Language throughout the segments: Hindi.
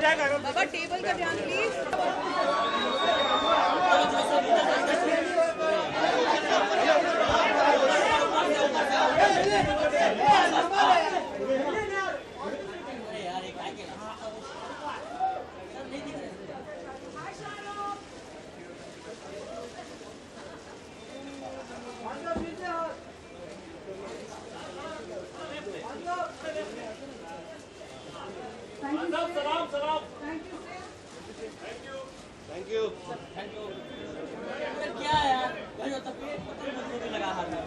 बाबा टेबल का ध्यान प्लीज। Thank you. क्या यार लगा हाथ में।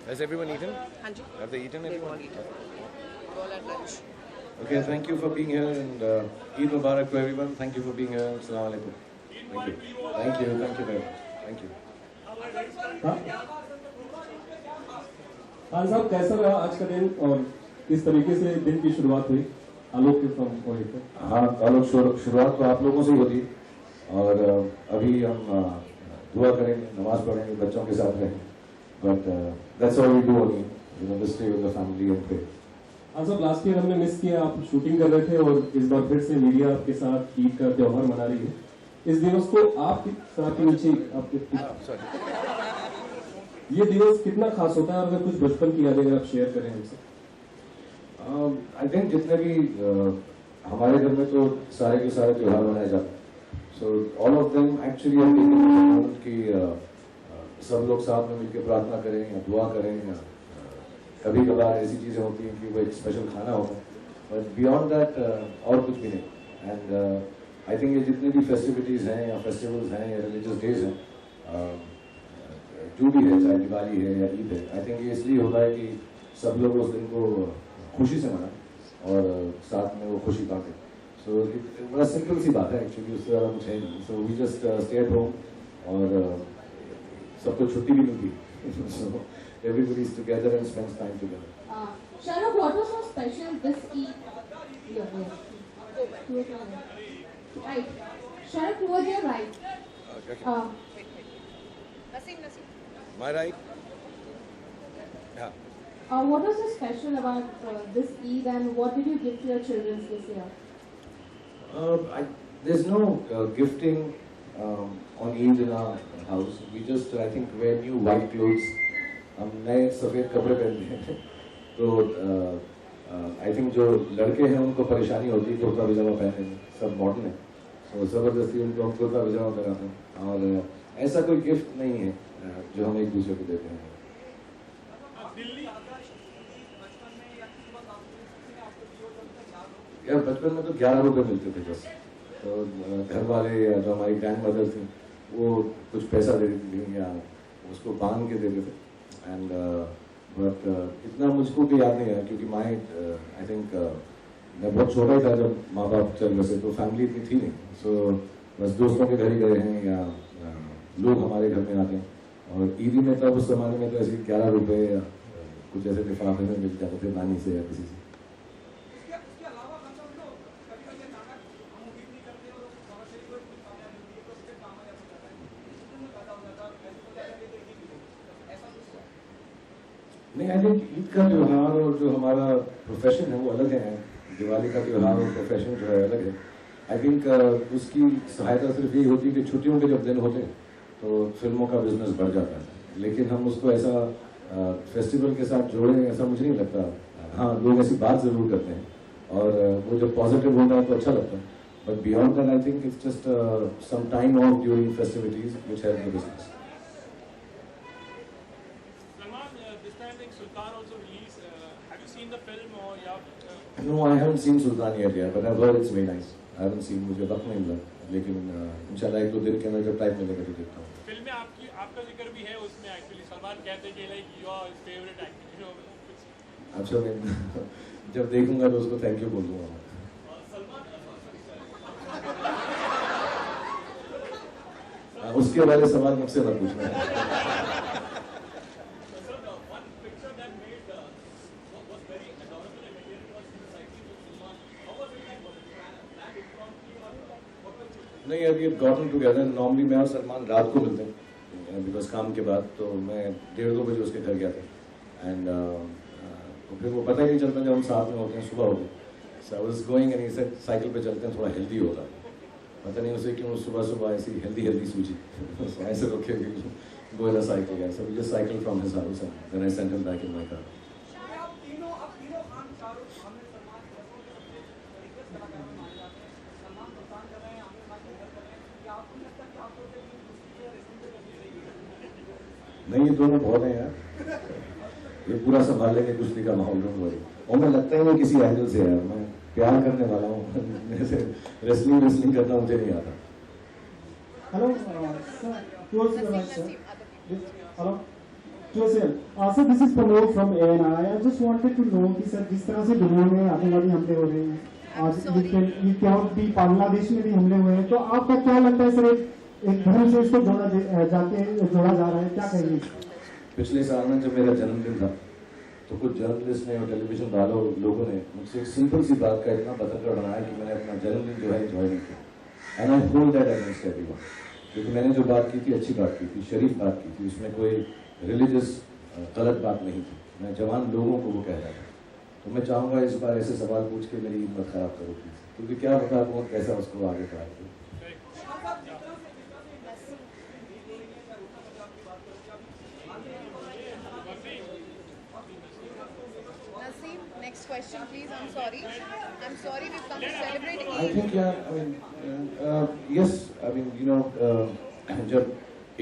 Has everyone eaten? हाँ जी। Have they eaten? They've Everyone? all eaten. All at lunch. Okay, thank you for being here and Eid Mubarak to everyone. Thank you for being here. Assalamu alaikum. Thank you. Thank you. Thank you very much. Thank you. Khan साहब कैसा रहा आज का दिन और किस तरीके से दिन की शुरुआत हुई आलोक के फ्रॉम कोहिर पे? हाँ, आलोक शुरुआत तो आप लोगों से ही होती है और अभी हम दुआ करेंगे, नमाज पढ़ेंगे, बच्चों के साथ रहेंगे. But that's all we do only. You know, just stay with the family and pray. हाँ साहब, लास्ट ईयर हमने मिस किया, आप शूटिंग कर रहे थे और इस बार फिर से मीडिया आपके साथ ईद का त्योहार मना रही है. इस दिवस को आपके साथ नीचे आपके ये दिवस कितना खास होता है और अगर कुछ बचपन की यादें अगर आप शेयर करें हमसे. आई थिंक जितने भी हमारे घर में तो सारे के सारे त्योहार मनाए जाते हैं. So all of them actually कि सब लोग साथ में मिलकर प्रार्थना करें या दुआ करें या कभी कभार ऐसी चीजें होती हैं कि वो एक स्पेशल खाना होता है. बट बियॉन्ड दैट और कुछ भी नहीं. एंड आई थिंक ये जितने भी फेस्टिविटीज हैं या फेस्टिवल्स हैं या रिलीजियस डेज हैं, जो भी है, चाहे दिवाली है या ईद है, आई थिंक ये इसलिए होता है कि सब लोग उस दिन को खुशी से मनाएं और साथ में वो खुशी बांटें. सो बड़ा सिंपल सी बात है एक्चुअली, उससे ज़्यादा कुछ है नहीं. So we just stay at home और सबको छुट्टी भी मिलती है. सो everybody is together and spends time together. Shahrukh, what was so special this Eid? Right. Shahrukh, towards your right. Naseem. My right? Yeah. What was so special about this Eid and what did you give to your children this year? There's no gifting on Eid in our house. We just, I think, wear new white clothes. हम नए सफ़ेद कपड़े पहनते हैं. तो आई थिंक जो लड़के हैं उनको परेशानी होती है कुर्ता पजामा पहनने में, सब मॉडर्न है, तो ज़बरदस्ती उनको हम कुर्ता पजामा पहनाते हैं. और ऐसा कोई गिफ्ट नहीं है जो हम एक दूसरे को देते हैं. यार बचपन में तो 11 रुपए मिलते थे बस. तो घर वाले या जो हमारी ग्रैंड मदर थी वो कुछ पैसा दे देती थी या उसको बांध के देते थे. एंड बट इतना मुझको भी याद नहीं है क्योंकि माई आई थिंक मैं बहुत छोटा ही था जब माँ बाप चल बसे, तो फैमिली इतनी थी नहीं. सो बस दोस्तों के घर ही गए हैं या लोग हमारे घर में आते हैं. और ईदी में तब उस जमाने में तो ऐसे 11 रुपए या कुछ ऐसे लिफाफे में मिल जाते थे नानी से या किसी से. नहीं, आई थिंक ईद का त्यौहार और जो हमारा प्रोफेशन है वो अलग है. दिवाली का त्यौहार और प्रोफेशन जो है अलग है. आई थिंक उसकी सहायता सिर्फ यही होती है कि छुट्टियों के जब दिन होते हैं तो फिल्मों का बिजनेस बढ़ जाता है. लेकिन हम उसको ऐसा फेस्टिवल के साथ जोड़ें ऐसा मुझे नहीं लगता. हाँ, लोग ऐसी बात जरूर करते हैं और वो जब पॉजिटिव होता है तो अच्छा लगता है. But beyond that I think it's just some time off during festivities which help the business. No, I haven't seen Sultan yet, but I've heard it's very nice. I haven't seen, मुझे वक्त नहीं मिला, लेकिन इंशाल्लाह एक दो दिन के अंदर जब टाइम मिलेगा तो देखता हूँ. फिल्म में आपका जिक्र भी है उसमें. एक्चुअली सलमान कहते हैं कि लाइक योर फेवरेट एक्टर. अच्छा, मैं जब देखूंगा तो उसको थैंक यू बोल दूंगा. उसके वाले सवाल मुझसे मत पूछना. नहीं, अभी गॉटन टुगेदर. नॉर्मली मैं और सलमान रात को मिलते हैं बिकॉज काम के बाद तो मैं 1:30-2 बजे उसके घर गया था एंड तो फिर वो पता ही नहीं चलता जब हम साथ में होते हैं सुबह हो गई so I was going and he said cycle पे चलते हैं थोड़ा हेल्दी होगा पता नहीं उसे क्यों सुबह सुबह ऐसी हेल्दी सूझी so ऐसे रोके go in a cycle guys so we just cycle from his house and then I sent him back in my car नहीं ये दोनों बहुत हैं यार ये पूरा संभाल लेंगे कुश्ती का माहौल और मैं लगता ही नहीं किसी एंगल से यार मैं प्यार करने वाला हूँ रेसलिंग करना मुझे नहीं आता Hello, sir. Towards the right, sir. Hello. Sir, this is Pramod from ANI. I just wanted to know कि सर जिस तरह से दुनिया में आतंकवादी हमले हो रहे हैं आज ये क्या भी बांग्लादेश में भी हमले हुए हैं तो आपका क्या लगता है सर एक धर्म से इसको जोड़ा जा रहा है क्या कहेंगे? पिछले साल में जब मेरा जन्मदिन था तो कुछ जर्नलिस्ट ने और टेलीविजन वालों लोगों ने मुझसे एक सिंपल सी बात का इतना बतंगड़ बनाया कि मैंने अपना जन्मदिन जो है एंजॉय नहीं किया and I hold that against everyone क्योंकि मैंने जो बात की थी अच्छी बात की थी शरीफ बात की थी उसमें कोई रिलीजियस गलत बात नहीं थी मैं जवान लोगों को वो कह रहा था तो मैं चाहूँगा इस बार ऐसे सवाल पूछ के मेरी हिम्मत खराब करो प्लीज क्योंकि क्या पता कौन कैसा उसको आगे बढ़ाए Next question, please. I'm sorry. We've come to celebrate Eid. I think yeah. I mean, yes. I mean, you know, जब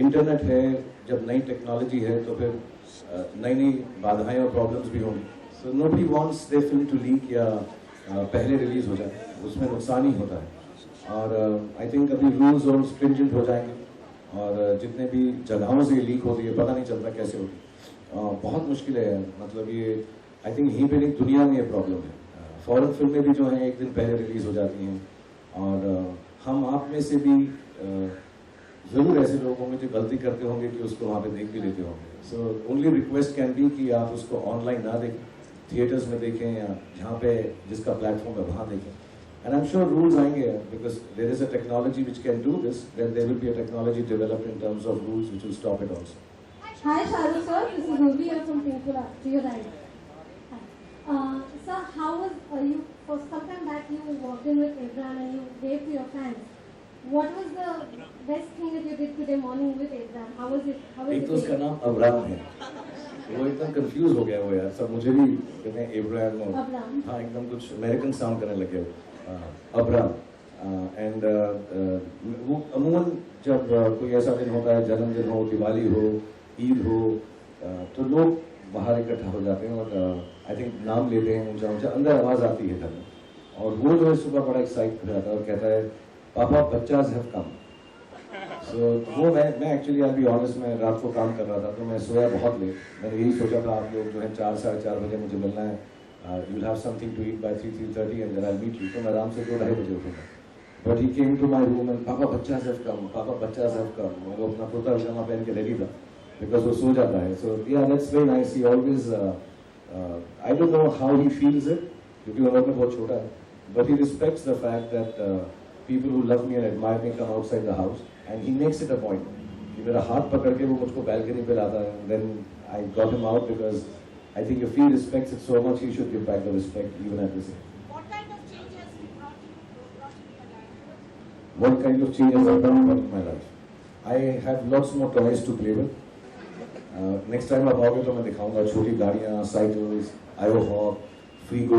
इंटरनेट है, जब नई टेक्नोलॉजी है, तो फिर नई बाधाएं और प्रॉब्लम्स भी होंगी. So nobody wants their film to leak या पहले रिलीज हो जाए. उसमें नुकसान ही होता है. और I think अभी रूल्स और स्ट्रिंजेंट हो जाएंगे. और जितने भी जगहों से लीक होती है, पता नहीं चलता कैसे होती. बहुत मुश्किल है. मतलब ये आई थिंक यहीं पे नहीं दुनिया में ये प्रॉब्लम है फॉरेन फिल्में भी जो हैं एक दिन पहले रिलीज हो जाती हैं और हम आप में से भी ज़रूर ऐसे लोग होंगे जो गलती करते होंगे कि उसको वहाँ पे देख भी लेते होंगे so only request can be कि आप उसको ऑनलाइन ना देखें थिएटर्स में देखें या जहाँ पे जिसका प्लेटफॉर्म है वहाँ देखें and I am sure rules आएंगे because there is a technology which can do this then there will be a technology developed in terms of rules which will stop it also Hi Shahrukh sir, this is Ruby here from Pinkura. To your right. Sir, how was you? For some time back, you walked in with Abraham and you waved to your fans. What was the best thing that you did today morning with Abraham? How was it? एक तो उसका नाम अब्राहम है वो एकदम कंफ्यूज हो गया वो यार सब मुझे भी कहते हैं इब्राहिम हाँ एकदम कुछ अमेरिकन साउंड करने लगे वो अब्राहम एंड वो अमूमन जब कोई ऐसा दिन होता है जन्मदिन हो दिवाली हो ईद हो तो लोग बाहर इकट्ठा हो जाते हैं और आई थिंक नाम लेते हैं ऊंचा ऊंचा अंदर आवाज आती है घर में और वो जो है सुबह बड़ा एक्साइट हो जाता है और कहता है पापा बच्चास हैव कम सो वो मैं एक्चुअली आई बी ऑनेस्ट मैं रात को काम कर रहा था तो मैं सोया बहुत लेट मैंने यही सोचा था आप लोग जो है 4-4:30 बजे मुझे मिलना है you will have something to eat by 3-3:30 and then I will meet you तो मैं आराम से 2-2:30 बजे उठूंगा but he came to my room and पापा बच्चास हैव कम पापा बच्चास हैव कम वो अपना कुर्ता पजामा पहन के रेडी था because वो सो जाता है so yeah that's very nice he always I don't know how he feels it क्योंकि उम्र में बहुत छोटा है but he respects the fact that people who love me and admire me come outside the house and he makes it a point कि मेरा हाथ पकड़ के वो मुझको balcony पे लाता है then I got him out because I think if he respects it so much he should give back the respect even at this age. What kind of changes he brought in your life? What kind of changes have brought in my life? I have lots more toys to play with. Next time आप आओगे तो मैं दिखाऊंगा छोटी गाड़ियाँ साइकिल्स आयोहॉक फ्रीगो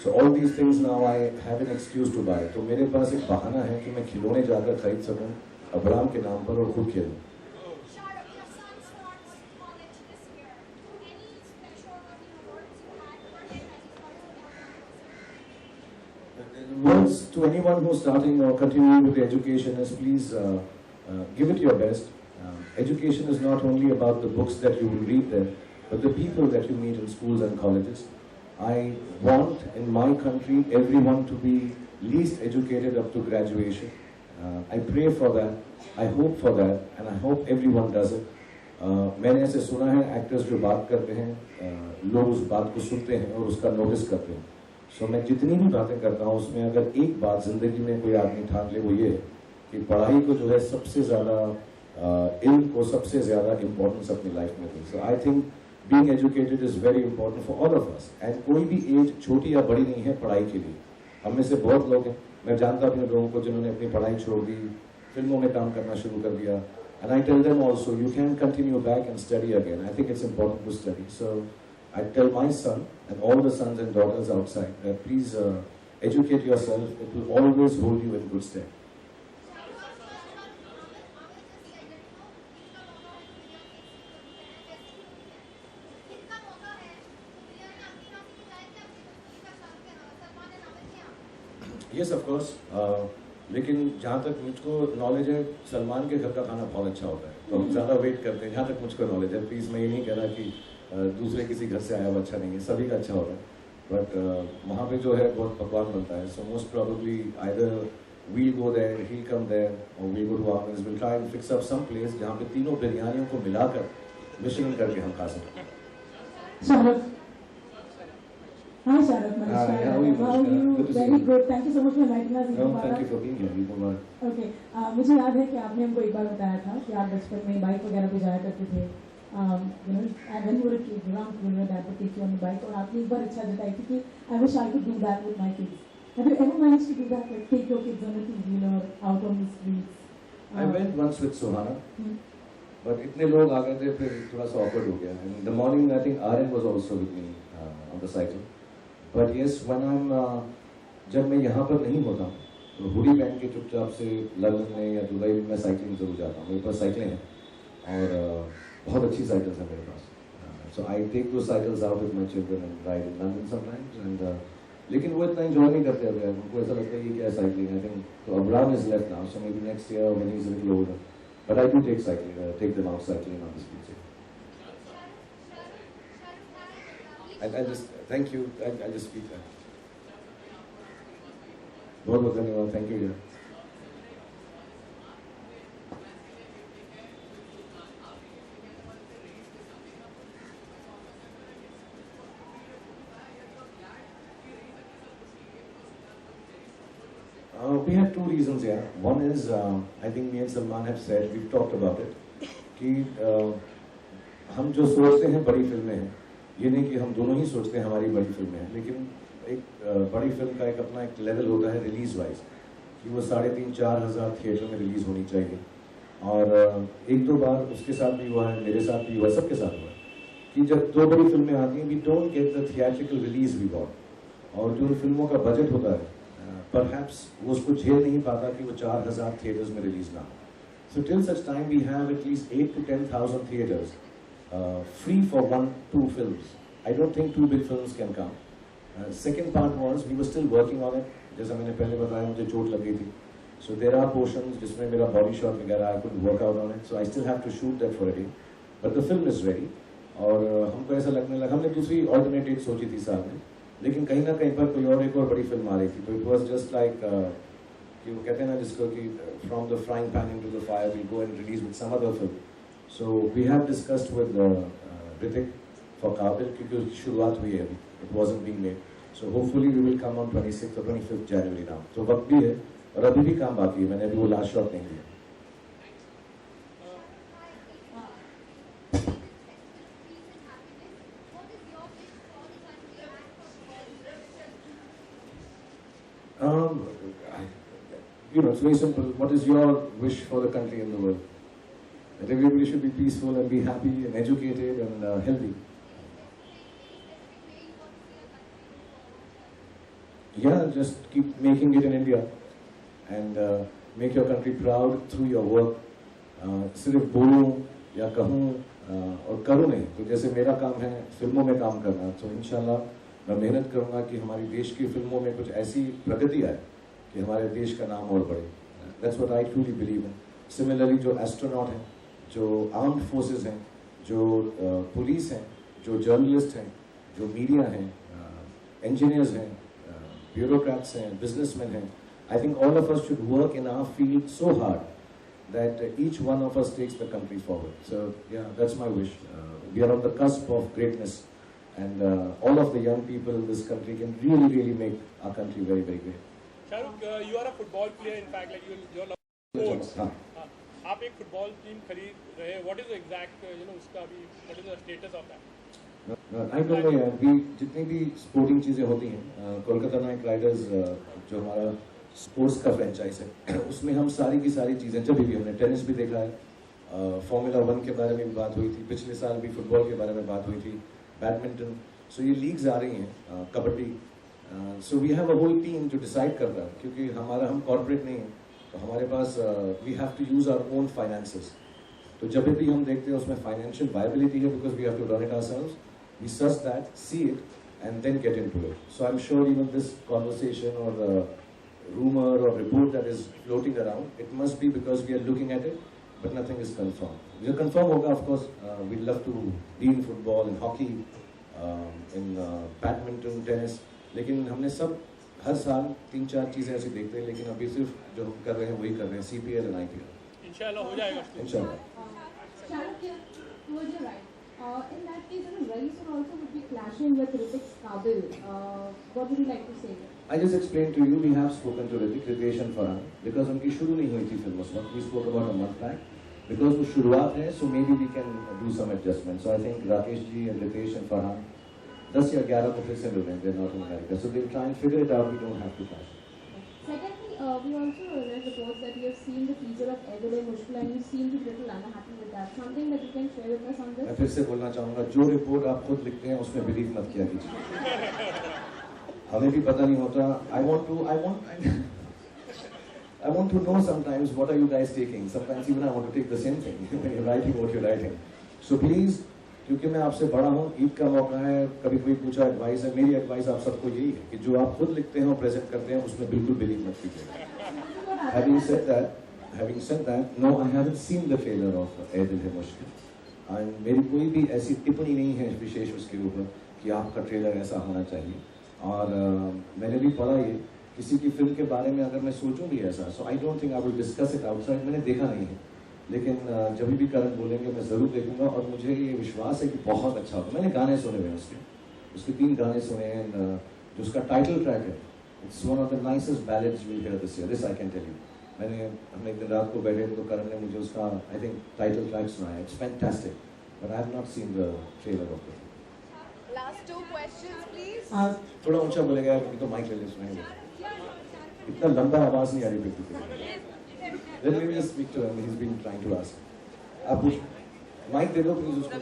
so all these things now I have an excuse to buy तो मेरे पास एक बहाना है कि मैं खिलौने जाकर खरीद सकूं अब्राहम के नाम पर और खुद खेलूं Words to anyone who's starting or continuing with education is please give it your best. Education is not only about the books that you will read there, but the people that you meet in schools and colleges. I want in my country everyone to be least educated up to graduation. I pray for that, I hope for that, and I hope everyone does it. मैंने ऐसे सुना है एक्टर्स जो बात करते हैं लोग उस बात को सुनते हैं और उसका नोटिस करते हैं सो मैं जितनी भी बातें करता हूँ उसमें अगर एक बात जिंदगी में कोई आदमी ठान ले वो ये है कि पढ़ाई को जो है सबसे ज़्यादा इल्म को सबसे ज़्यादा इम्पोर्टेंस अपनी लाइफ में दी. So I think being educated is very important for all of us. And कोई भी एज छोटी या बड़ी नहीं है पढ़ाई के लिए. हम में से बहुत लोग हैं, मैं जानता अपने लोगों को जिन्होंने अपनी पढ़ाई छोड़ दी, फिल्मों में काम करना शुरू कर दिया. And I tell them also, you can continue back and study again. I think it's important to study. So I tell my son and all the sons and daughters outside that please educate yourself. It will always hold you in good stead. Yes, of course. लेकिन जहाँ तक मुझको नॉलेज है, सलमान के घर का खाना बहुत अच्छा होता है, तो हम ज़्यादा वेट करते हैं. जहाँ तक मुझको नॉलेज है, प्लीज़ मैं ये नहीं कह रहा कि दूसरे किसी घर से आया हुआ अच्छा नहीं है, सभी का अच्छा होता है. बट वहाँ पे जो है बहुत पकवान बनता है. So most probably either we'll go there, he'll come there, or we'll go to Athens. We'll try and fix up some place जहाँ पे तीनों बिरयानियों को मिलाकर मिश्रण करके हम खा सकें. Sharat. Hi Sharat, Manishka. Hi, how are you? How are you? Good to see Very you. good. Thank you so much for inviting us. No, thank you for being here. Okay. मुझे याद है कि आपने हमको एक बार बताया था कि आप बचपन में बाइक वगैरह पे जाया करते थे. You know, and when you were a kid, around when your dad would take you on the bike, और आपने एक बार इच्छा जताई थी कि I wish I could do that with my kids. Have you ever managed to do that, like take your kids on a two-wheeler out on the streets? I went once with Suhana, but इतने लोग आ गए थे, फिर थोड़ा सा awkward हो गया. In the morning, I think Aryan was also with me on the cycle. But yes, when I'm जब मैं यहाँ पर नहीं होता हूँ, तो हुडी पहन के चुपचाप से लंदन में या दुबई में मैं साइकिलिंग जरूर जाता हूँ. मेरे पास साइकिलें हैं और बहुत अच्छी साइकिल्स हैं मेरे पास. So I take those cycles out with my children and ride in London sometimes. And लेकिन वो इतना enjoy नहीं करते अब यार. उनको ऐसा लगता है ये क्या है cycling. I think so. Abram is left now, so maybe next year when he's a little older. But I do take cycling. Take them out cycling on the streets. I just thank you. I just speak that. बहुत बहुत धन्यवाद. Thank you. Yeah. We have two reasons here. One is, I think me and Salman have said, we've talked about it, कि हम जो सोचते हैं बड़ी फिल्में हैं, ये नहीं कि हम दोनों ही सोचते हैं हमारी बड़ी फिल्में हैं, लेकिन एक बड़ी फिल्म का एक अपना एक लेवल होता है रिलीज वाइज, कि वो 3,500-4 हज़ार थिएटर में रिलीज होनी चाहिए. और एक दो बार उसके साथ भी हुआ है, मेरे साथ भी हुआ, सबके साथ हुआ है, कि जब दो बड़ी फिल्में आती हैं, we don't get the theatrical release we got. और जो फिल्मों का बजट होता है, परहैप्स वो उसको झेल नहीं पाता कि वो 4,000 थिएटर्स में रिलीज ना हो. So till such time we have at least 8,000 to 10,000 theatres free for 1-2 films. I don't think 2 big films can come. Second part was we were still working on it. जैसा मैंने पहले बताया, मुझे चोट लग गई थी. So there are portions जिसमें मेरा body shot वगैरह I couldn't work out on it. So I still have to shoot that for a day. But the film is ready. और हमको ऐसा लगने लगा, हमने दूसरी alternate date सोची थी साथ में, लेकिन कहीं ना कहीं पर कोई और एक और बड़ी फिल्म आ रही थी. तो it was just like कि वो कहते हैं ना जिसको कि from the frying pan into the fire we go and release with some other film. So we have discussed with Ritik for Kabil क्योंकि उसकी शुरुआत हुई है अभी. It wasn't being made. So hopefully we will come on 26th or 25th January now. So वक्त भी है और अभी भी काम बाकी है. मैंने अभी वो लास्ट शॉट नहीं लिया. You know, it's very simple. What is your wish for the country and the world? That everybody should be peaceful and be happy and educated and healthy. Yeah, just keep making it in India and make your country proud through your work. सिर्फ बोलूं या कहूं और करूं नहीं. तो जैसे मेरा काम है फिल्मों में काम करना, तो इंशाल्लाह मैं मेहनत करूंगा कि हमारी देश की फिल्मों में कुछ ऐसी प्रगति आए कि हमारे देश का नाम और बढ़े. That's what I truly believe in. Similarly, जो एस्ट्रोनॉट हैं, जो आर्म्ड फोर्सेस हैं, जो पुलिस हैं, जो जर्नलिस्ट हैं, जो मीडिया हैं, इंजीनियर्स हैं, ब्यूरोक्रेट्स हैं, बिजनेसमैन हैं, I think all of us should work in our field so hard that each one of us takes the country forward. So yeah, that's my wish. We are on the cusp of greatness, and all of the young people in this country can really, really make our country very, very great. Shahrukh, you are a football player. In fact, like you're sports. आप आप एक फुटबॉल टीम खरीद रहे, व्हाट इज द एग्जैक्ट उसका अभी what is the status of that? I don't no यार, भी जितनी भी स्पोर्टिंग चीज़ें होती हैं, कोलकाता नाइट राइडर्स जो हमारा स्पोर्ट्स का फ्रेंचाइज है, उसमें हम सारी की सारी चीज़ें, जब भी हमने टेनिस भी देखा है, Formula 1 के बारे में भी बात हुई थी, पिछले साल भी फुटबॉल के बारे में बात हुई थी, बैडमिंटन, सो ये लीग्स आ रही हैं, kabaddi, so we have a whole team जो डिसाइड करता है, क्योंकि हम कॉर्पोरेट नहीं हैं, तो हमारे पास we have to use our own finances. तो जब भी हम देखते हैं उसमें फाइनेंशियल वायबिलिटी है, because we have to run it ourselves, we search that, see it and then get into it. So I'm sure even this conversation or the rumor or report that is floating around, it must be because we are looking at it, but nothing is confirmed. We are confirmed hoga, of course, we'd love to be in football, in hockey, in badminton, tennis, लेकिन हमने सब हर साल 3-4 चीज़ें ऐसी देखते हैं, लेकिन अभी सिर्फ जो हम कर रहे हैं वही कर रहे हैं, CPL and IPL. इंशाल्लाह हो जाएगा. इंशाल्लाह. Towards your right. In that case, Raees also would be clashing with Hrithik Qabil. What would you like to say? I just explained to you, we have spoken to Ritesh and Farhan, because उनकी शुरू नहीं हुई थी फिल्म उस वक्त. We spoke about a month back. Because वो शुरुआत है, so maybe we can do some adjustments. So I think Rakesh ji and Ritesh and Farhan 10 या 11 को फिर से मिल रहे हैं. They're not in America, so we'll try and figure it out. We don't have to clash. Secondly, we also read reports that you have seen the teaser of Aidul Mushkil and you seem to be a little unhappy with that. Something that you can share with us on this? मैं फिर से बोलना चाहूँगा, जो रिपोर्ट आप खुद लिखते हैं उसमें बिलीव मत किया कीजिए. हमें भी पता नहीं होता. I want to know sometimes what are you guys taking. Sometimes even I want to take the same thing when you're writing what you're writing. So please, क्योंकि मैं आपसे बड़ा हूँ, ईद का मौका है, कभी कोई पूछा एडवाइस है, मेरी एडवाइस आप सबको यही है कि जो आप खुद लिखते हैं और प्रेजेंट करते हैं उसमें बिल्कुल बिलीव मत कीजिएगा. Having said that, no, I haven't seen the trailer of Aidul Mushkil. And मेरी कोई भी ऐसी टिप्पणी नहीं है विशेष उसके ऊपर कि आपका ट्रेलर ऐसा होना चाहिए. और मैंने भी पढ़ा ये, किसी की फिल्म के बारे में अगर मैं सोचूं भी ऐसा, so I don't think I will discuss it outside. मैंने देखा नहीं है, लेकिन जब भी करण बोलेंगे मैं ज़रूर देखूंगा और मुझे ये विश्वास है कि बहुत अच्छा होगा. मैंने गाने सुने हुए हैं उसके 3 गाने सुने हैं. जो उसका टाइटल ट्रैक है, it's one of the nicest ballads we hear this year, this I can tell you. हमने एक दिन रात को बैठे तो करण ने मुझे उसका आई थिंक टाइटल ट्रैक सुनाया. It's fantastic, but I have not seen the trailer of it. Last 2 questions, please. थोड़ा ऊंचा बोलेगा यार, तो माइक ले ले सुनाएंगे. इतना लंबा आवाज नहीं आ रही बिल्कुल. Then maybe just speak to him. He's been trying to ask. आप माइक दे दो प्लीज उसको.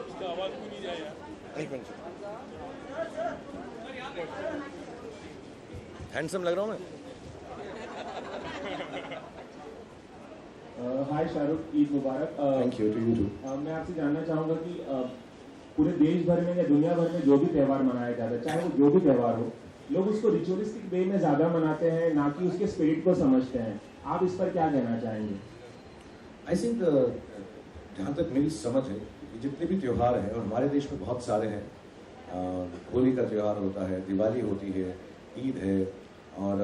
उसका आवाज भी नहीं जाएगा. एक मिनट. हैंडसम लग रहा हूँ मैं. हाय शाहरुख, ईद मुबारक. Thank you to you too. मैं आपसे जानना चाहूँगा कि पूरे देश भर में या दुनिया भर में जो भी त्यौहार मनाया जाता है, चाहे वो जो भी त्यौहार हो, लोग उसको रिचुअलिस्टिक वे में ज़्यादा मनाते हैं, ना कि उसके स्पिरिट को समझते हैं. आप इस पर क्या कहना चाहेंगे? आई थिंक जहाँ तक मेरी समझ है, जितने भी त्यौहार हैं, और हमारे देश में बहुत सारे हैं, होली का त्यौहार होता है, दिवाली होती है, ईद है, और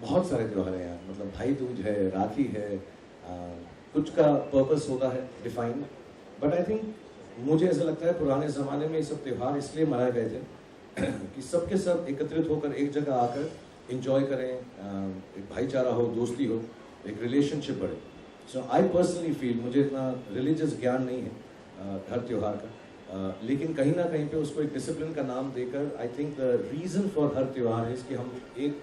बहुत सारे त्यौहार हैं. मतलब भाई दूज है, राखी है, कुछ का पर्पस होता है डिफाइन. बट आई थिंक मुझे ऐसा लगता है पुराने ज़माने में ये सब त्यौहार इसलिए मनाए गए थे कि सबके सब एकत्रित होकर एक जगह आकर एंजॉय करें, एक भाईचारा हो, दोस्ती हो, एक रिलेशनशिप बढ़े. सो आई पर्सनली फील, मुझे इतना रिलीजियस ज्ञान नहीं है हर त्यौहार का, लेकिन कहीं ना कहीं पे उसको एक डिसिप्लिन का नाम देकर I think the reason for her त्यौहार है कि हम एक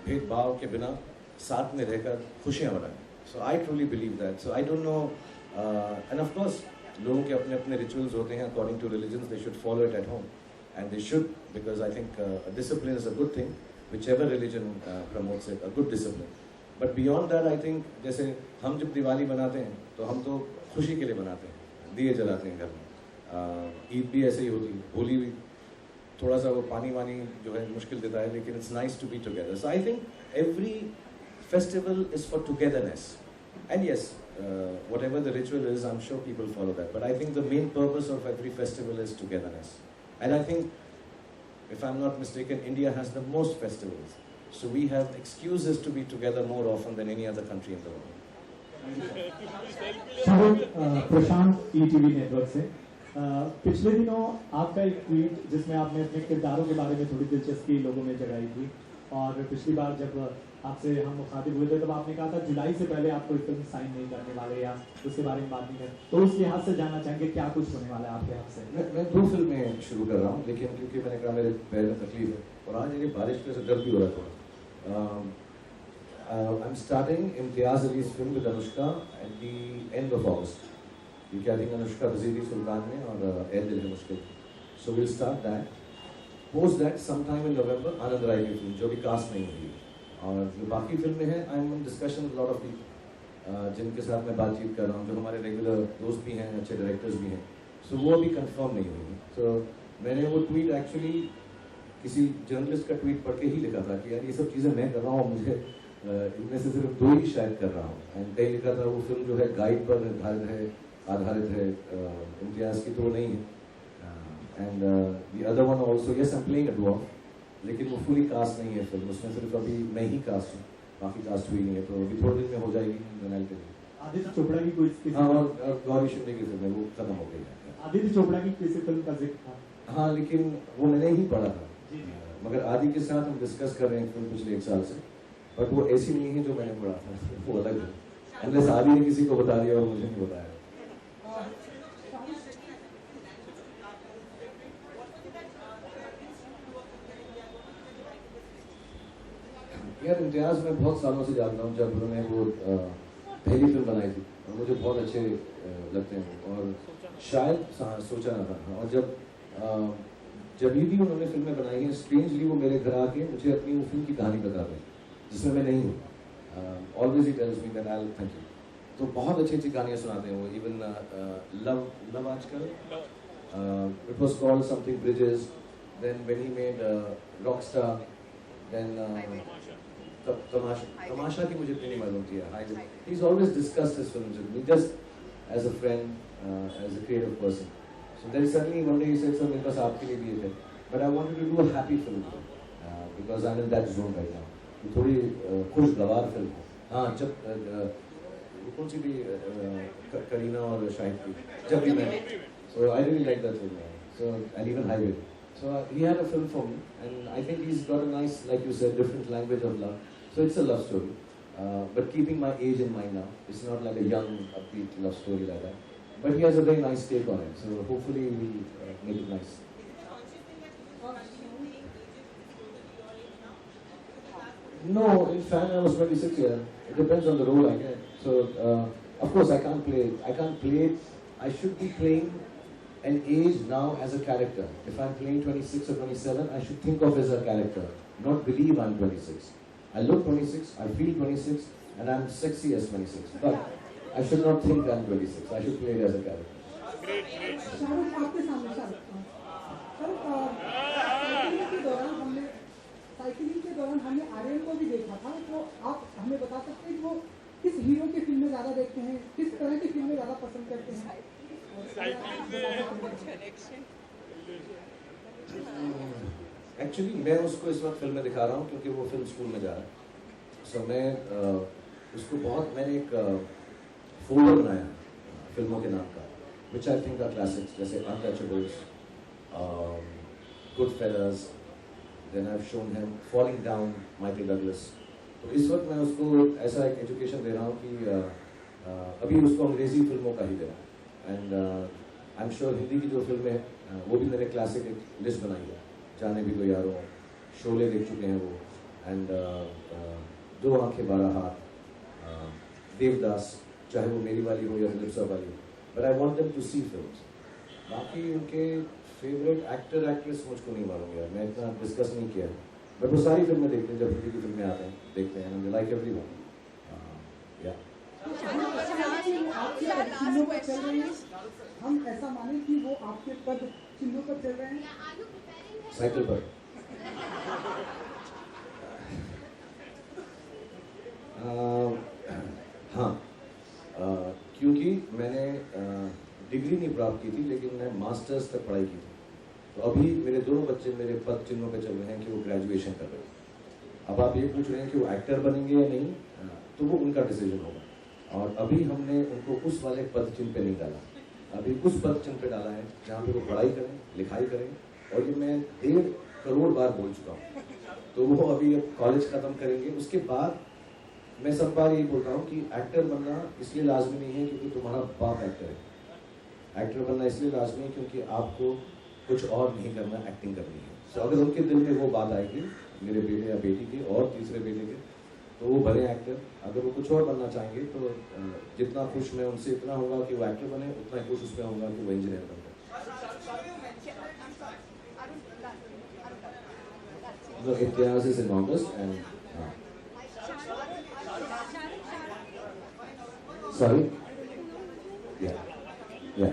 भेदभाव के बिना साथ में रहकर खुशियाँ मनाएं. So I truly believe that. So I don't know, and of course लोगों के अपने अपने रिचुअल्स होते हैं according to religions. They should follow it at home. And they should, because I think discipline is a good thing, whichever religion promotes it, a good discipline. But beyond that, I think जैसे हम जब दिवाली बनाते हैं तो हम तो खुशी के लिए बनाते हैं, दिए जलाते हैं घर में. ईद भी ऐसे ही होती है, होली भी थोड़ा सा वो पानी वानी जो है मुश्किल देता है, लेकिन it's nice to be together. So I think every festival is for togetherness. And yes, whatever the ritual is, I'm sure people follow that. But I think the main purpose of every festival is togetherness. And I think, if I'm not mistaken, India has the most festivals. So we have excuses to be together more often than any other country in the world. Shahrukh, Prashant ETV network से. पिछले दिनों आपका एक ट्वीट जिसमें आपने अपने किरदारों के बारे में थोड़ी दिलचस्पी लोगों में जगाई थी, और पिछली बार जब आपसे हम मुखातिब हुए थे तब आपने कहा था जुलाई से पहले आप कोई फिल्म साइन नहीं करने वाले या उसके बारे में बात नहीं कर, तो उस लिहाज से जानना चाहेंगे क्या कुछ होने वाला है आपके हाथ से? मैं 2 फिल्में शुरू कर रहा हूँ, लेकिन क्योंकि मैंने कहा मेरे पैर में तकलीफ है और आज ये बारिश की वजह से दर्द भी हो रहा है थोड़ा। I am starting Imtiaz Ali's film with Anushka at the end of August, क्योंकि आई थिंक अनुष्का बिजी थी सुल्तान में और air Dil Hai Mushkil, so will start that. Post that sometime in November Anand Rai की फिल्म जो भी कास्ट नहीं हुई, और जो बाकी फिल्में हैं आई am in discussion with lot of people जिनके साथ मैं बातचीत कर रहा हूँ, जो हमारे रेगुलर दोस्त भी हैं, अच्छे डायरेक्टर्स भी हैं, सो वो अभी कंफर्म नहीं हुई। तो मैंने वो ट्वीट एक्चुअली किसी जर्नलिस्ट का ट्वीट पढ़ के ही लिखा था कि यार ये सब चीज़ें मैं कर रहा हूँ, मुझे इनमें से सिर्फ 2 ही शायद कर रहा हूँ। एंड कहीं लिखा था वो फिल्म जो है गाइड पर आधारित है, इम्तियाज़ की तो वो नहीं है। And the other one also, yes I am playing a dwarf, लेकिन वो फुली कास्ट नहीं है फिल्म, उसमें सिर्फ अभी मैं ही कास्ट हूँ, बाकी कास्ट हुई नहीं है, तो अभी थोड़े दिन में हो जाएगी। आदित्य चोपड़ा की कोई हाँ, और गौरी शिंदे की फिल्म है वो खत्म हो गई है। आदित्य चोपड़ा की किसी फिल्म का जिक्र था? हाँ, लेकिन वो मैंने ही पढ़ा था, मगर आदि के साथ हम डिस्कस कर रहे हैं फिल्म पिछले 1 साल से, बट वो ऐसी नहीं है जो मैंने पढ़ा था, वो अलग है, अनलेस आदि ने किसी को बता दिया और मुझे नहीं बताया। यार इम्तियाज़ मैं बहुत सालों से जानता हूँ, जब उन्होंने वो पहली फिल्म बनाई थी और मुझे बहुत अच्छे लगते हैं, और शायद सोचा ना था, और जब भी उन्होंने फिल्में बनाई हैं, स्ट्रेंजली वो मेरे घर आके मुझे अपनी वो फिल्म की कहानी बताते हैं जिसमें मैं नहीं हूँ। Always he tells me that I will thank you, तो बहुत अच्छी अच्छी कहानियाँ सुनाते हैं वो। Even Love Aajkal it was called something bridges, then when he made Rockstar, then Tamasha की मुझे इतनी नहीं मालूम थी। He is always discussed his films with me just as a friend, as a creative person. So then suddenly one day he said sir मेरे पास आपके लिए भी है, but I wanted to do a happy film because I am in that zone right now, थोड़ी खुशगवार फिल्म हो। हाँ, जब कौन सी थी करीना और शाहिद की, जब भी मैं, so I really like that film, so and even Highway. So he had a film for me, and I think he's got a nice, like you said, different language of love. So it's a love story, but keeping my age in mind now. It's not like a young, upbeat love story like that. But he has a very nice take on it. So hopefully we'll make it nice. No, in fact I was 26 years. It depends on the role I get. So of course I can't play it. I should be playing an age now as a character. If I'm playing 26 or 27, I should think of as a character, not believe I'm 26. I look 26, I feel 26, and I'm sexy as 26. But I should not think I'm 26. I should play it as a character. Shahrukh आपके सामने शाहरुख साइकिलिंग के दौरान हमने आर्यन को भी देखा था, तो आप हमें बता सकते हैं कि वो किस हीरो की फिल्में ज़्यादा देखते हैं, किस तरह की फिल्में ज़्यादा पसंद करते हैं? एक्चुअली मैं उसको इस वक्त फिल्म में दिखा रहा हूँ क्योंकि वो फिल्म स्कूल में जा रहा है। सो मैं उसको मैंने एक फोल्डर बनाया फिल्मों के नाम का, which I think are classics, जैसे Untouchables, Goodfellas, then I have shown him Falling Down, Michael Douglas. तो इस वक्त मैं उसको ऐसा एक एजुकेशन दे रहा हूँ कि अभी उसको अंग्रेजी फिल्मों का ही दे रहा हूँ। And I am sure Hindi की जो फिल्म है वो भी मैंने क्लासिक एक लिस्ट बनाई है, जाने भी तो यारों, शोले देख चुके हैं वो, एंड 2 आंखें 12 हाथ, देवदास, चाहे वो मेरी वाली हो या फिलिप्सा वाली हो, but I want them to see films. बाकी उनके फेवरेट एक्टर एक्ट्रेस मुझको नहीं मालूम यार, मैं इतना डिस्कस नहीं किया, बट वो सारी फिल्में देखते हैं, जब हिंदी की फिल्में आते हैं देखते हैं, एंड लाइक एवरीवन। हम ऐसा माने कि वो आपके पद चिन्हों पर चल रहे हैं? साइकिल पर। हाँ, क्योंकि मैंने डिग्री नहीं प्राप्त की थी, लेकिन मैं मास्टर्स तक पढ़ाई की थी। तो अभी मेरे 2 बच्चे मेरे पद चिन्हों पे चल रहे हैं कि वो ग्रेजुएशन कर रहे हैं। अब आप ये पूछ रहे हैं कि वो एक्टर बनेंगे या नहीं, तो वो उनका डिसीजन होगा। और अभी हमने उनको उस वाले पद चिन्ह पे नहीं डाला, अभी उस पद चिन्ह पे डाला है जहाँ पे वो पढ़ाई करें, लिखाई करें, और ये मैं 1.5 करोड़ बार बोल चुका हूँ। तो वो अभी अब कॉलेज ख़त्म करेंगे। उसके बाद मैं सब बार यही बोलता हूँ कि एक्टर बनना इसलिए लाजमी नहीं है क्योंकि तुम्हारा बाप एक्टर है। एक्टर बनना इसलिए लाजमी है क्योंकि आपको कुछ और नहीं करना, एक्टिंग करनी है। तो अगर उनके दिल में वो बात आएगी मेरे बेटे या बेटी की और तीसरे बेटे के, तो वो बने एक्टर। अगर वो कुछ और बनना चाहेंगे तो जितना खुश मैं उनसे इतना होगा कि वो एक्टर बने, उतना ही खुश उसमें होगा कि वो इंजीनियर बने। The Imtiaz is in August and sorry, yeah.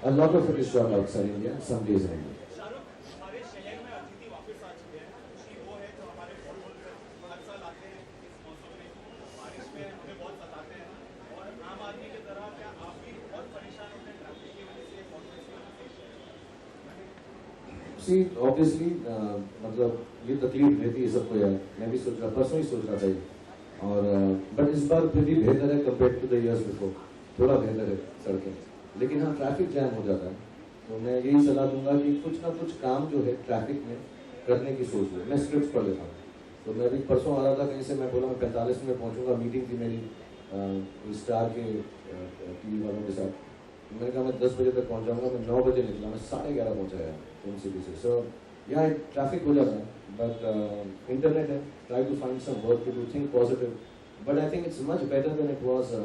A lot of it is shot outside India, some days in India. See, obviously, मतलब ये तकलीफ रहती है सबको यार। मैं भी सोच रहा, परसों ही सोच रहा था ये। और बट इस बार फिर भी बेहतर है compare to the years before, थोड़ा बेहतर है सड़कें। लेकिन हाँ, ट्रैफिक जैम हो जाता है। तो मैं यही सलाह दूंगा कि कुछ ना कुछ काम जो है ट्रैफिक में करने की सोच लो। मैं स्क्रिप्ट पढ़ लेता हूँ। तो मैं अभी परसों आ रहा था कहीं से, मैं बोला मैं 45 मिनट पहुँचूंगा, मीटिंग थी मेरी स्टार के टीवी वालों के साथ। मैंने कहा मैं 10 बजे तक पहुँच जाऊँगा। मैं 9 बजे निकला, मैं 11:30 पहुँचा यार सिटी से। सो यहाँ ट्रैफिक हो जाता है, बट इंटरनेट है, try to find some work to do, think positive, but I think it's much better than it was a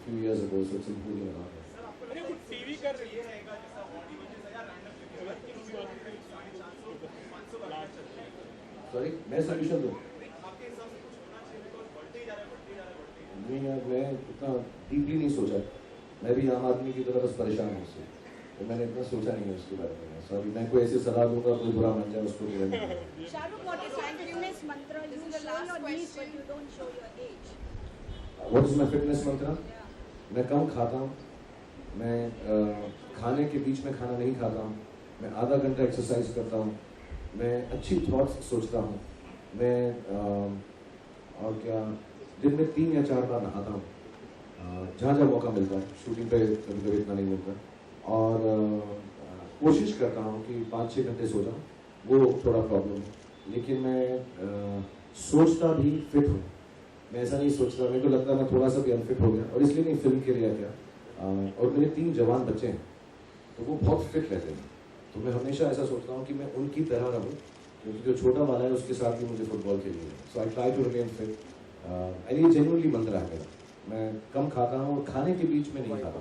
few years ago, so it's improving a lot. TV कर रही है सॉरी, मैं सोल्यूशन दूँ? नहीं यार, मैं इतना डीपली नहीं सोचा। मैं भी आम आदमी की तरह बस परेशान हूँ उससे, तो मैंने इतना सोचा नहीं है उसके बारे में। सॉरी, मैं कोई ऐसी सलाह दूंगा कोई बुरा मान जाए उसको। Shahrukh, what is your fitness mantra? You show your knees, but you don't show your age. What is my fitness mantra? मैं कम खाता हूँ, मैं खाने के बीच में खाना नहीं खाता हूँ, मैं आधा घंटा एक्सरसाइज करता हूँ, मैं अच्छी थॉट्स सोचता हूँ, मैं और क्या दिन में 3 या 4 बार नहाता हूँ जहाँ जहाँ मौका मिलता है। शूटिंग पे कभी कभी इतना नहीं मिलता, और कोशिश करता हूँ कि 5-6 घंटे सो जाऊँ। वो थोड़ा प्रॉब्लम है, लेकिन मैं सोचता भी फिट हूँ। मैं ऐसा नहीं सोचता, मेरे को लगता है मैं थोड़ा सा भी अनफिट हो गया, और इसलिए नहीं फिल्म के लिए क्या। और मेरे 3 जवान बच्चे हैं, तो वो बहुत फिट रहते हैं। तो मैं हमेशा ऐसा सोचता हूँ कि मैं उनकी तरह रहूँ, क्योंकि जो छोटा वाला है उसके साथ भी मुझे फुटबॉल खेलनी है। So I try to remain fit, and ये जेन्युइनली मंत्र है मेरा। मैं कम खाता हूँ और खाने के बीच में नहीं खाता।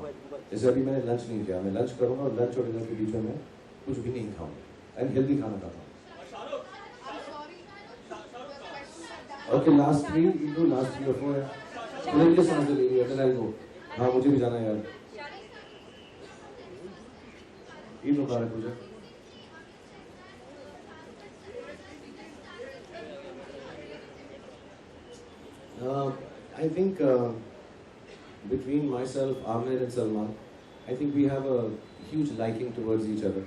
जैसे अभी मैंने लंच नहीं किया, मैं लंच करूँगा और लंच और डिनर के बीच में मैं कुछ भी नहीं खाऊंगा, एंड हेल्दी खाना खाता हूँ। ओके, लास्ट 3 or 4 है। मुझे सांस ले लिया, then I'll go। हाँ, मुझे भी जाना है यार। ईद मुबारक मुझे। I think between myself, Amir and Salman, I think we have a huge liking towards each other,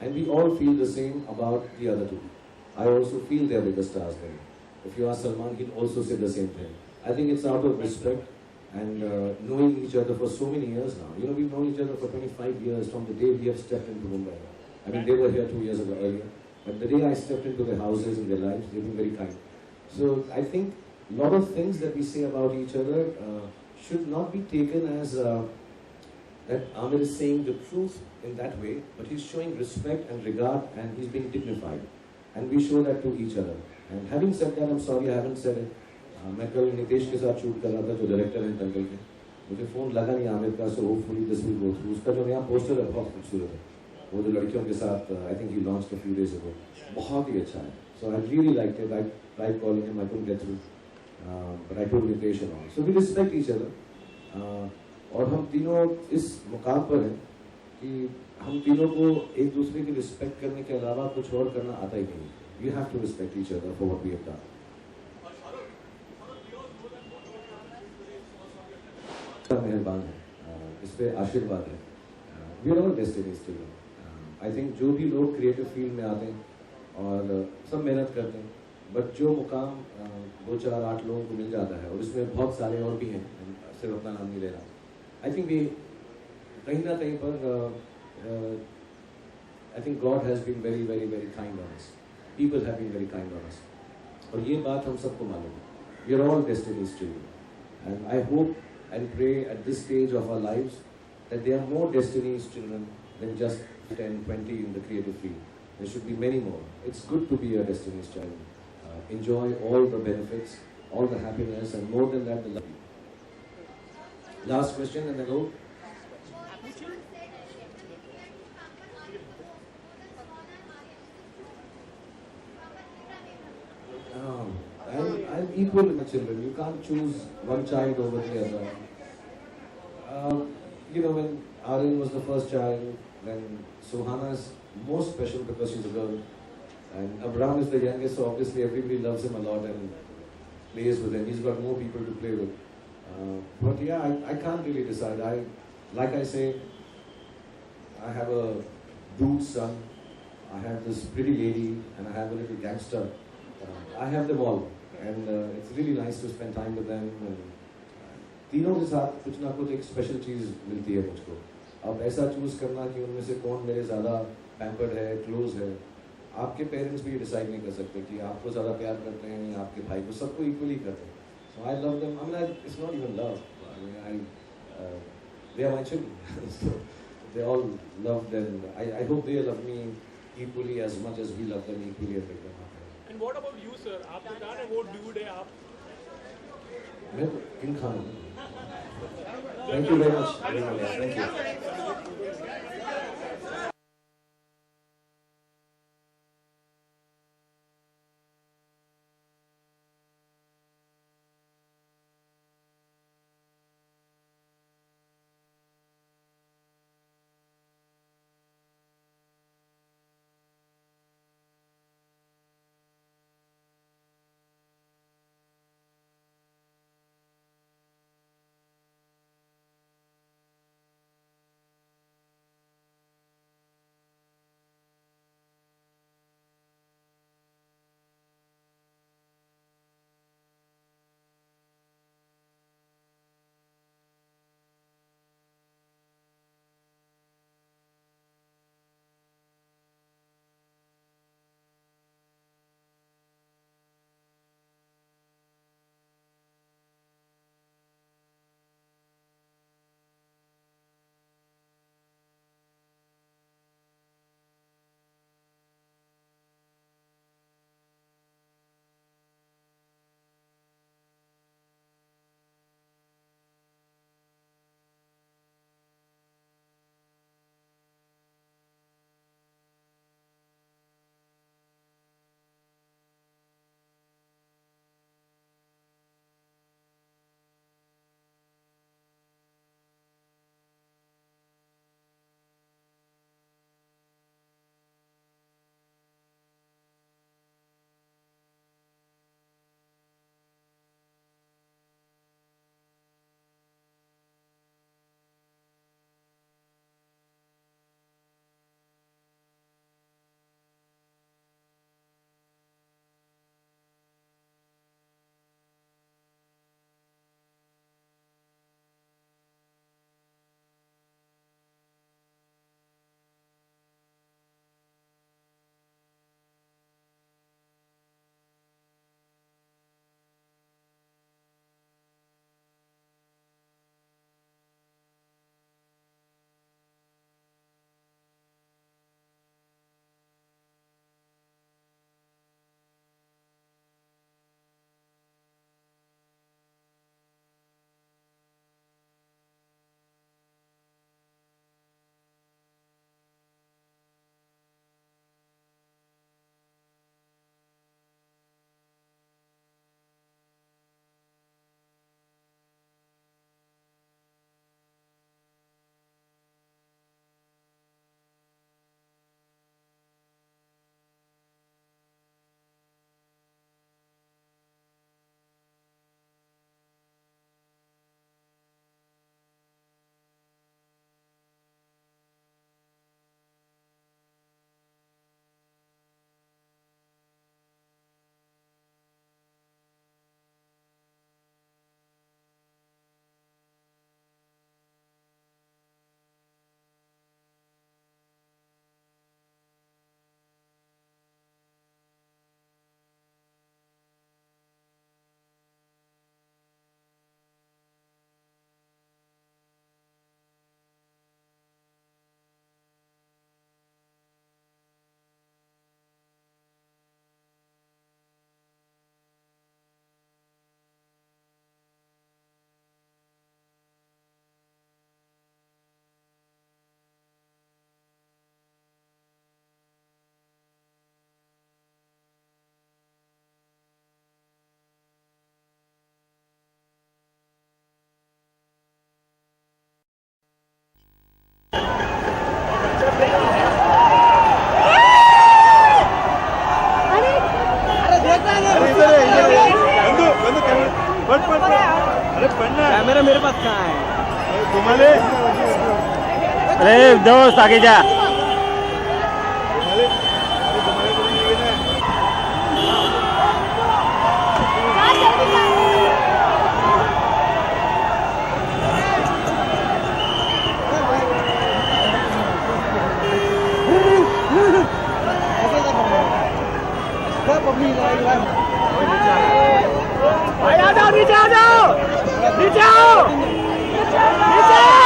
and we all feel the same about the other two. I also feel they're bigger stars than me. If you ask Salman, he'll also say the same thing. I think it's out of respect and knowing each other for so many years now. You know, we've known each other for 25 years from the day we have stepped into Mumbai. I mean, they were here 2 years ago earlier, but the day I stepped into their houses and their lives, they've been very kind. So I think a lot of things that we say about each other should not be taken as that Amir is saying the truth in that way, but he's showing respect and regard, and he's being dignified, and we show that to each other. And having said that, I'm sorry I haven't said it. मैं कल नितेश के साथ शूट कर रहा था, जो डायरेक्टर हैं दंगल के। मुझे फ़ोन लगा नहीं आमिर का, so hopefully this will go through. उसका जो नया पोस्टर है बहुत खूबसूरत है, वो जो लड़कियों के साथ I think he launched a few days ago, बहुत ही अच्छा है। So I really liked it. I tried calling him, I couldn't get through, but I told Nitesh and all. So we respect each other, और हम तीनों इस मुकाम पर हैं कि हम तीनों को एक दूसरे की रिस्पेक्ट करने के अलावा कुछ और करना आता ही नहीं। We have to respect each other for what we have done. मेहरबान है, इस पे आशीर्वाद है। We are all destinies together. I think जो भी लोग क्रिएटिव फील्ड में आते हैं और सब मेहनत करते हैं, बट जो मुकाम 2, 4, 8 लोगों को मिल जाता है, और इसमें बहुत सारे और भी हैं, सिर्फ अपना नाम नहीं ले रहा। आई थिंक वी कहीं ना कहीं पर I think God has been very, very, very kind on us. People have been very kind on us. और ये बात हम सबको मालूम है. We are all Destiny's children. And I hope and pray at this stage of our lives that there are more Destiny's children than just 10, 20 in the creative field. There should be many more. It's good to be a Destiny's child. Enjoy all the benefits, all the happiness, and more than that, the love. Last question and then go. I'm equal with the children. You can't choose one child over the other. When Aryan was the first child, then Sohana is most special because she's a girl. And Abraham is the youngest, so obviously everybody loves him a lot and plays with him. He's got more people to play with. But yeah, I can't really decide. Like I say, I have a brute son, I have this pretty lady, and I have a little gangster. I have them all. And it's really nice to spend time with them. And तीनों के साथ कुछ ना कुछ एक स्पेशल चीज़ मिलती है मुझको. अब ऐसा चूज़ करना कि उनमें से कौन मेरे ज़्यादा पैम्पर्ड है, क्लोज है, आपके पेरेंट्स भी डिसाइड नहीं कर सकते कि आपको ज़्यादा प्यार करते हैं या आपके भाई को, सबको इक्वली करते हैं. So I love them. I mean, it's not even love. I mean, they are my children. So they all love them. I hope they love me equally as much as we love them equally and make them happy. And what about you, sir? आपने कहा ना वो dude है आप. मैं किंग खान हूँ. Thank you very much. Thank you. Camera मेरे पास कहाँ है? तुम्हारे अरे दोस्त आगे जा। नीचे आ जाओ, नीचे आओ, नीचे